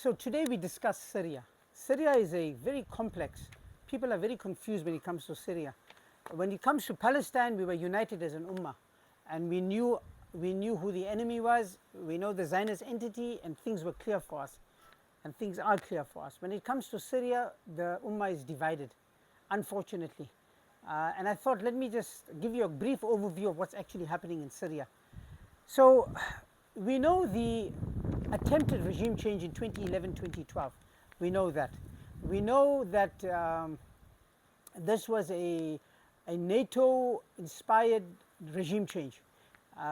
So today we discuss Syria. Syria is a very complex, people are very confused when it comes to Syria. When it comes to Palestine, we were united as an ummah, and we knew who the enemy was, we know the Zionist entity, and things were clear for us, and things are clear for us. When it comes to Syria, the ummah is divided, unfortunately. And I thought, let me just give you a brief overview of what's actually happening in Syria. So we know the attempted regime change in 2011, 2012. We know that. We know that this was a NATO-inspired regime change.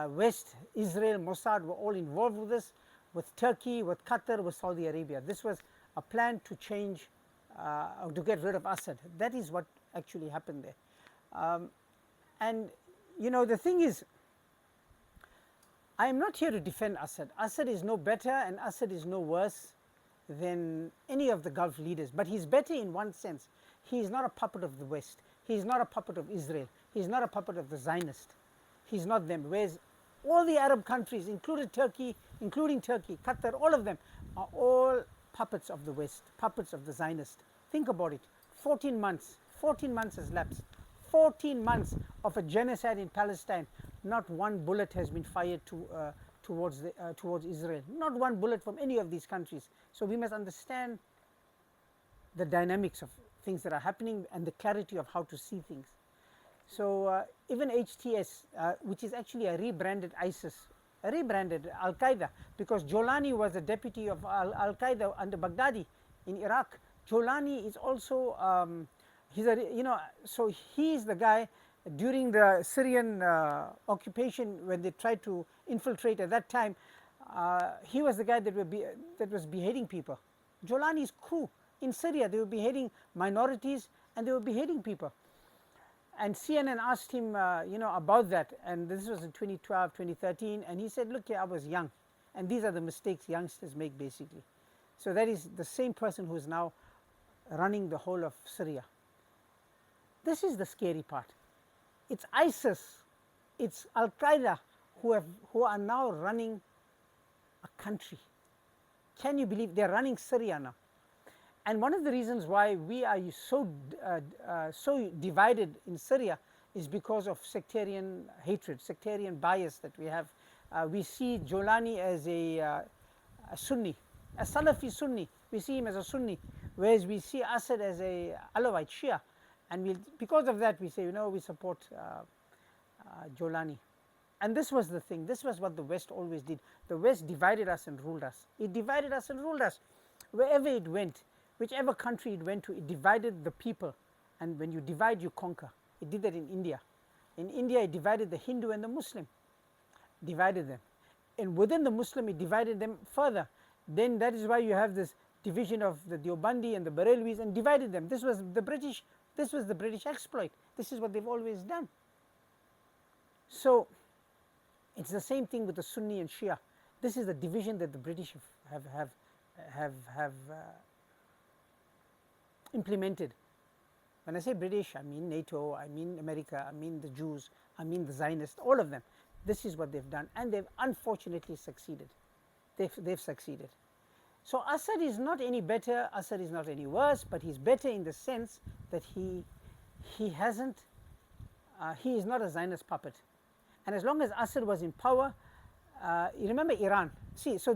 West, Israel, Mossad were all involved with this, with Turkey, with Qatar, with Saudi Arabia. This was a plan to change, to get rid of Assad. That is what actually happened there. And, you know, the thing is, I am not here to defend Assad. Assad is no better and Assad is no worse than any of the Gulf leaders. But he's better in one sense. He is not a puppet of the West. He is not a puppet of Israel. He is not a puppet of the Zionists. He's not them. Whereas all the Arab countries, including Turkey, Qatar, all of them are all puppets of the West, puppets of the Zionists. Think about it. 14 months has lapsed. 14 months of a genocide in Palestine. Not one bullet has been fired towards Israel. Not one bullet from any of these countries. So we must understand the dynamics of things that are happening and the clarity of how to see things. So even HTS, which is actually a rebranded ISIS, a rebranded Al-Qaeda, because Jolani was a deputy of Al-Qaeda under Baghdadi in Iraq. Jolani is also, so he's the guy during the Syrian occupation when they tried to infiltrate at that time. He was the guy that was beheading people. Jolani's crew in Syria, they were beheading minorities and they were beheading people. And CNN asked him, about that, and this was in 2012, 2013, and he said, look, I was young, and these are the mistakes youngsters make, basically. So that is the same person who is now running the whole of Syria. This is the scary part. It's ISIS, it's Al-Qaeda who are now running a country. Can you believe they're running Syria now? And one of the reasons why we are so divided in Syria is because of sectarian hatred, sectarian bias that we have. We see Jolani as a Sunni, a Salafi Sunni. We see him as a Sunni, whereas we see Assad as a Alawite Shia. And because of that, we say, we support Jolani. And this was the thing. This was what the West always did. The West divided us and ruled us. It divided us and ruled us. Wherever it went, whichever country it went to, it divided the people. And when you divide, you conquer. It did that in India. In India, it divided the Hindu and the Muslim. Divided them. And within the Muslim, it divided them further. Then that is why you have this division of the Deobandi and the Barelwis, and divided them. This was the British exploit. This is what they've always done. So it's the same thing with the Sunni and Shia. This is the division that the British have implemented. When I say British, I mean NATO, I mean America, I mean the Jews, I mean the Zionists, all of them. This is what they've done, and they've unfortunately succeeded. They've succeeded. So Assad is not any better, Assad is not any worse, but he's better in the sense that he is not a Zionist puppet. And as long as Assad was in power, you remember Iran. See, so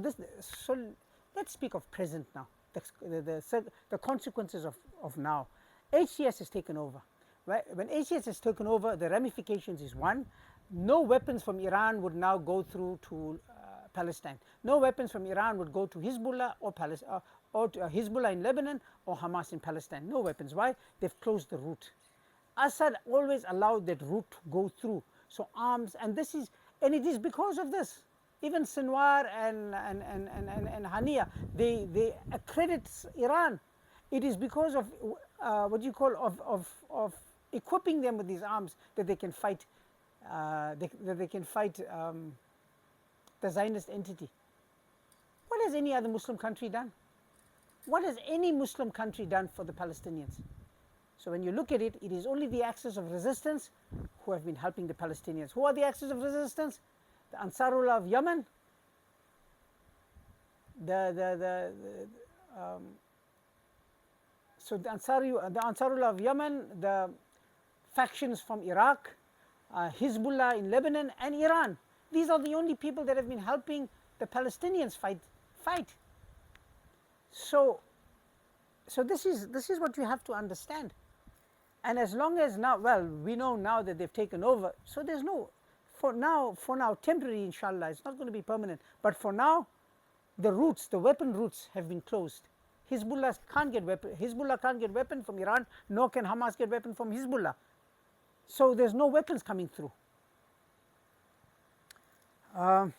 let's speak of present now, the consequences of now. HTS has taken over. Right? When HTS has taken over, the ramifications is one, no weapons from Iran would now go through to Palestine. No weapons from Iran would go to Hezbollah or to Hezbollah in Lebanon or Hamas in Palestine. No weapons. Why? They've closed the route. Assad always allowed that route to go through. So arms, and it is because of this. Even Sinwar and Hania, they accredit Iran. It is because of of equipping them with these arms that they can fight. The Zionist entity. What has any other Muslim country done? What has any Muslim country done for the Palestinians? So when you look at it, it is only the axis of resistance who have been helping the Palestinians. Who are the axis of resistance? The Ansarullah of Yemen, so the Ansarullah of Yemen, the factions from Iraq, Hezbollah in Lebanon, and Iran. These are the only people that have been helping the Palestinians fight. So this is what you have to understand. And as long as now, well, we know now that they've taken over, so there's no, for now, temporary, inshallah, it's not going to be permanent. But for now, the routes, the weapon routes have been closed. Hezbollah can't get weapon from Iran, nor can Hamas get weapon from Hezbollah. So there's no weapons coming through. I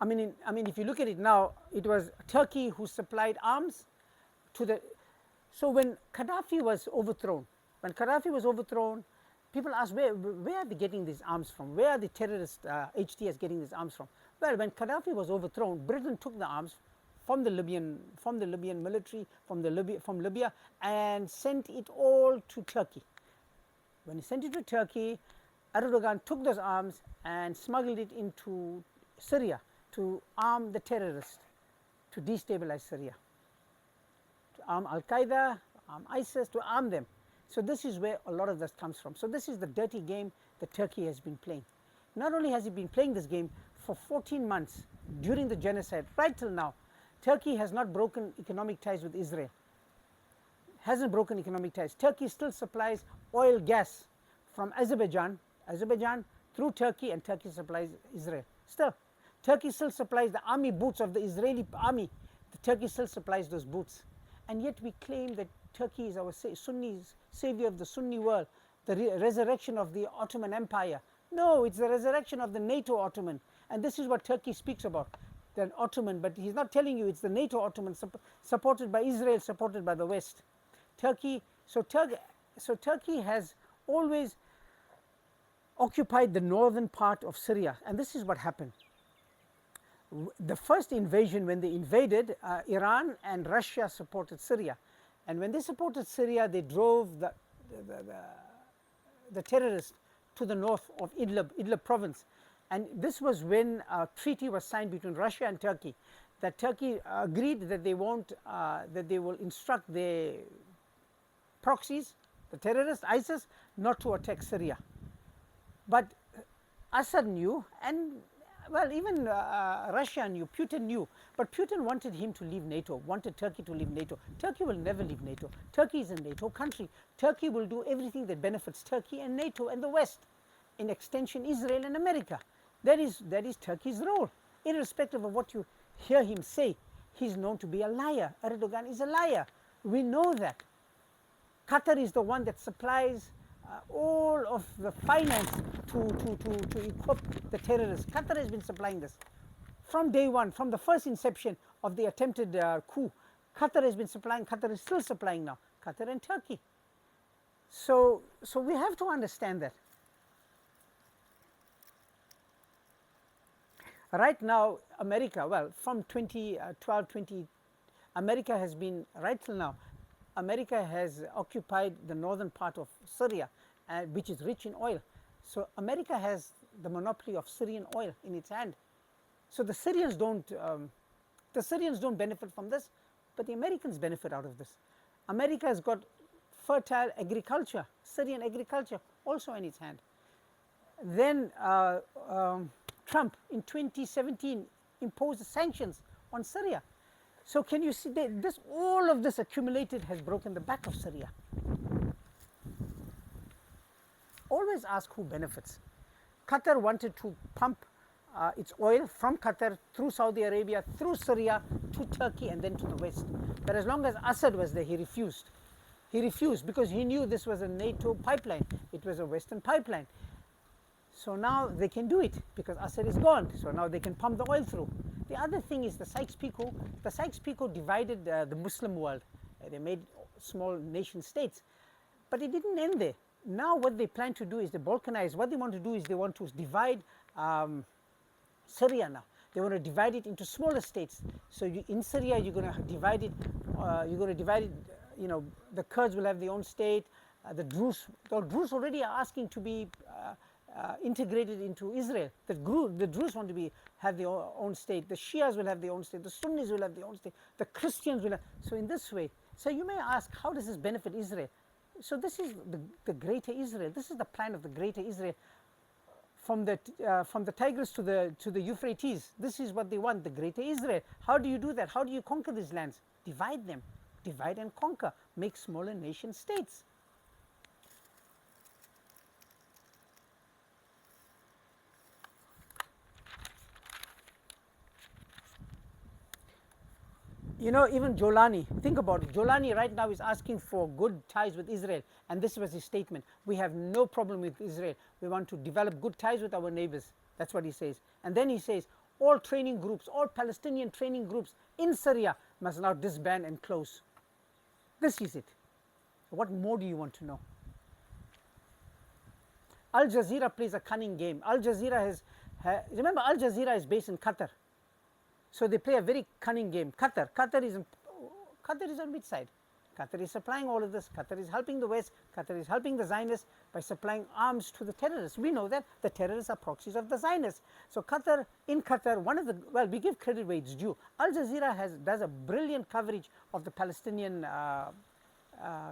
mean, if you look at it now, it was Turkey who supplied arms to the. So when Gaddafi was overthrown, people asked, where are they getting these arms from? Where are the terrorist HTS getting these arms from? Well, when Gaddafi was overthrown, Britain took the arms from the Libyan military, from Libya, and sent it all to Turkey. When he sent it to Turkey, Erdogan took those arms and smuggled it into Syria to arm the terrorists, to destabilize Syria, to arm Al-Qaeda, arm ISIS, to arm them. So this is where a lot of this comes from. So this is the dirty game that Turkey has been playing. Not only has it been playing this game for 14 months during the genocide, right till now, Turkey has not broken economic ties with Israel. Hasn't broken economic ties. Turkey still supplies oil, gas from Azerbaijan through Turkey, and Turkey supplies Israel. Still, Turkey still supplies the army boots of the Israeli army. Turkey still supplies those boots. And yet we claim that Turkey is our Sunni savior of the Sunni world, the resurrection of the Ottoman Empire. No, it's the resurrection of the NATO Ottoman. And this is what Turkey speaks about, the Ottoman. But he's not telling you it's the NATO Ottoman supported by Israel, supported by the West. Turkey has always occupied the northern part of Syria. And this is what happened. The first invasion, when they invaded, Iran and Russia supported Syria. And when they supported Syria, they drove the terrorists to the north of Idlib province. And this was when a treaty was signed between Russia and Turkey, that Turkey agreed that they will instruct their proxies, the terrorists, ISIS, not to attack Syria. But Assad knew, and well, even Russia knew, Putin knew, but Putin wanted him to leave NATO, wanted Turkey to leave NATO. Turkey will never leave NATO. Turkey is a NATO country. Turkey will do everything that benefits Turkey and NATO and the West, in extension Israel and America. That is Turkey's role. Irrespective of what you hear him say, he's known to be a liar. Erdogan is a liar. We know that. Qatar is the one that supplies all of the finance to equip the terrorists. Qatar has been supplying this from day one, from the first inception of the attempted coup. Qatar has been supplying, Qatar is still supplying now, Qatar and Turkey. So we have to understand that. Right now, America, well, from 2012, America has been, right till now, America has occupied the northern part of Syria, which is rich in oil. So America has the monopoly of Syrian oil in its hand. So the Syrians don't benefit from this, but the Americans benefit out of this. America has got fertile agriculture, Syrian agriculture, also in its hand. Then Trump in 2017 imposed sanctions on Syria. So can you see that all of this accumulated has broken the back of Syria? Always ask who benefits. Qatar wanted to pump its oil from Qatar through Saudi Arabia, through Syria, to Turkey, and then to the West. But as long as Assad was there, he refused. He refused because he knew this was a NATO pipeline. It was a Western pipeline. So now they can do it because Assad is gone. So now they can pump the oil through. The other thing is the Sykes-Picot. The Sykes-Picot divided the Muslim world. They made small nation states. But it didn't end there. Now what they plan to do is they balkanize. What they want to do is they want to divide Syria now. They want to divide it into smaller states. So in Syria you're going to divide it. You know, the Kurds will have their own state. The Druze already are asking to be integrated into Israel. The Druze want to have their own state. The Shias will have their own state. The Sunnis will have their own state. The Christians will have. So in this way, so you may ask, how does this benefit Israel? So this is the greater Israel. This is the plan of the greater Israel. From the Tigris to the Euphrates, this is what they want, the greater Israel. How do you do that? How do you conquer these lands? Divide them, divide and conquer, make smaller nation states. You know, even Jolani, think about it. Jolani right now is asking for good ties with Israel, and this was his statement. We have no problem with Israel. We want to develop good ties with our neighbors. That's what he says. And then he says, all training groups, all Palestinian training groups in Syria must now disband and close. This is it. What more do you want to know? Al Jazeera plays a cunning game. Al Jazeera remember, Al Jazeera is based in Qatar. So they play a very cunning game. Qatar is on which side? Qatar is supplying all of this. Qatar is helping the West. Qatar is helping the Zionists by supplying arms to the terrorists. We know that the terrorists are proxies of the Zionists. So in Qatar, we give credit where it's due. Al Jazeera does a brilliant coverage of the Palestinian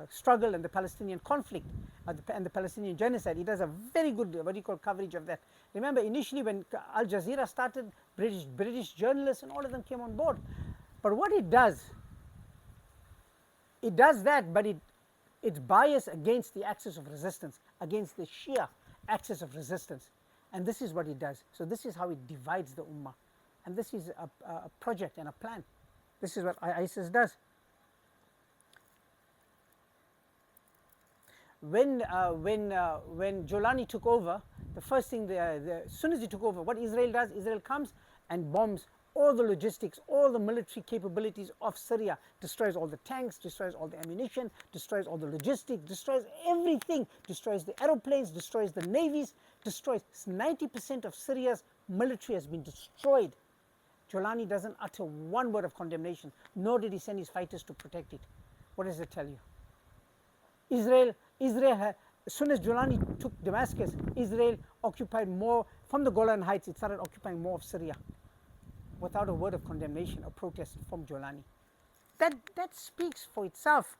struggle and the Palestinian conflict and the Palestinian genocide. It does a very good, coverage of that. Remember, initially when Al Jazeera started, British journalists and all of them came on board. But what it does that, but it's biased against the axis of resistance, against the Shia axis of resistance. And this is what it does. So this is how it divides the Ummah. And this is a project and a plan. This is what ISIS does. When Jolani took over, the first thing, as soon as he took over, what Israel does, Israel comes and bombs all the logistics, all the military capabilities of Syria, destroys all the tanks, destroys all the ammunition, destroys all the logistics, destroys everything, destroys the aeroplanes, destroys the navies, destroys 90% of Syria's military has been destroyed. Jolani doesn't utter one word of condemnation, nor did he send his fighters to protect it. What does it tell you? Israel, as soon as Jolani took Damascus, Israel occupied more, from the Golan Heights, it started occupying more of Syria without a word of condemnation or protest from Jolani. That speaks for itself.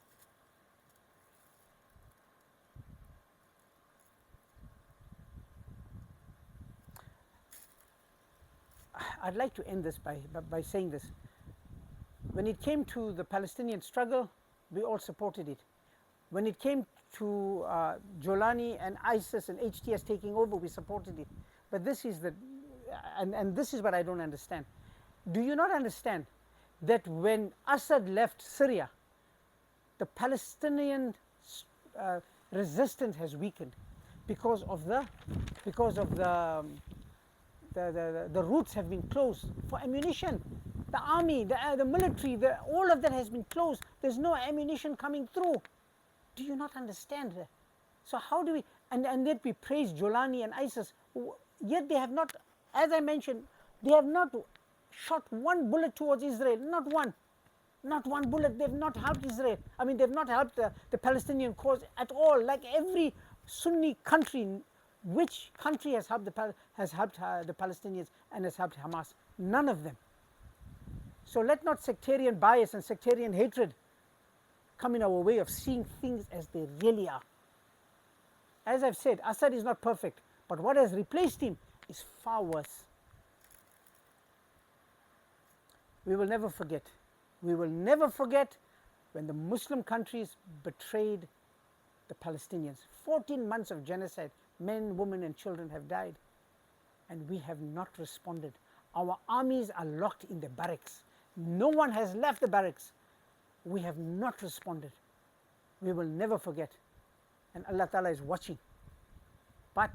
I'd like to end this by saying this. When it came to the Palestinian struggle, we all supported it. When it came to Jolani and ISIS and HTS taking over, we supported it. But this is and this is what I don't understand. Do you not understand that when Assad left Syria, the Palestinian resistance has weakened because of the routes have been closed for ammunition. The army, the military, all of that has been closed. There's no ammunition coming through. Do you not understand that? So how do we, and yet we praise Jolani and ISIS, yet they have not, as I mentioned, they have not shot one bullet towards Israel, not one. Not one bullet. They've not helped Israel. I mean, they've not helped the Palestinian cause at all. Like every Sunni country, which country has helped the Palestinians and has helped Hamas? None of them. So let not sectarian bias and sectarian hatred come in our way of seeing things as they really are. As I've said, Assad is not perfect, but what has replaced him is far worse. We will never forget. We will never forget when the Muslim countries betrayed the Palestinians. 14 months of genocide, men, women and children have died, and we have not responded. Our armies are locked in the barracks. No one has left the barracks. We have not responded. We will never forget. And Allah Ta'ala is watching. But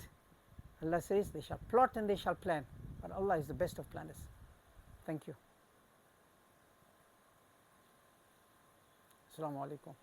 Allah says they shall plot and they shall plan. But Allah is the best of planners. Thank you. Assalamu alaikum.